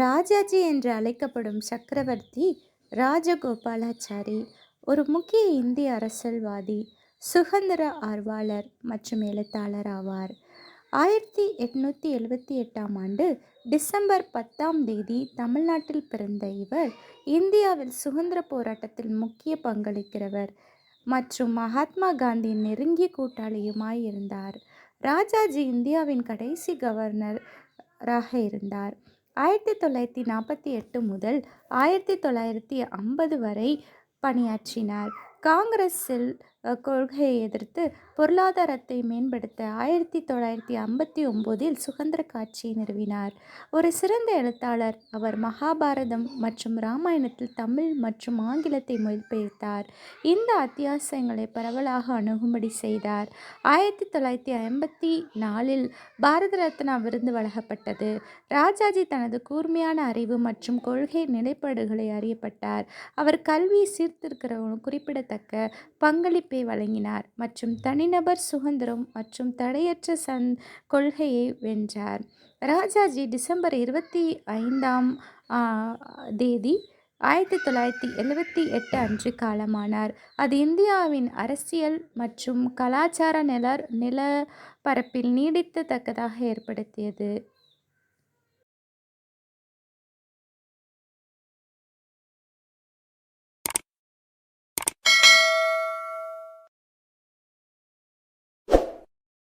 ராஜாஜி என்று அழைக்கப்படும் சக்கரவர்த்தி ராஜகோபாலாச்சாரி ஒரு முக்கிய இந்திய அரசியல்வாதி, சுதந்திர ஆர்வலர் மற்றும் எழுத்தாளர் ஆவார். 1878ஆம் ஆண்டு டிசம்பர் 10ஆம் தேதி தமிழ்நாட்டில் பிறந்த இவர், இந்தியாவில் சுதந்திர போராட்டத்தில் முக்கிய பங்களிக்கிறவர் மற்றும் மகாத்மா காந்தியின் நெருங்கிய கூட்டாளியுமாய் இருந்தார். ராஜாஜி இந்தியாவின் கடைசி கவர்னராக இருந்தார். 1948 முதல் 1950 வரை பணியாற்றினார். காங்கிரஸில் கொள்கையை எதிர்த்து பொருளாதாரத்தை மேம்படுத்த 1959இல் சுதந்திர கட்சியை நிறுவினார். ஒரு சிறந்த எழுத்தாளர், அவர் மகாபாரதம் மற்றும் இராமாயணத்தில் தமிழ் மற்றும் ஆங்கிலத்தை மொழிபெயர்த்தார். இந்த அத்தியாயங்களை பரவலாக அணுகும்படி செய்தார். 1954இல் பாரத ரத்னா விருது வழங்கப்பட்டது. ராஜாஜி தனது கூர்மையான அறிவு மற்றும் கொள்கை நிலைப்பாடுகளை அறியப்பட்டார். அவர் கல்வி சீர்திருத்தங்களுக்கு குறிப்பிடத்தக்க பங்களிப்பை வழங்கினார் மற்றும் தனிநபர் சுதந்திரம் மற்றும் தடையற்ற கொள்கையை வென்றார். ராஜாஜி டிசம்பர் 25ஆம் தேதி 1978 அன்று காலமானார். அது இந்தியாவின் அரசியல் மற்றும் கலாச்சார நிலப்பரப்பில் நீடிக்கத்தக்கதாக ஏற்படுத்தியது.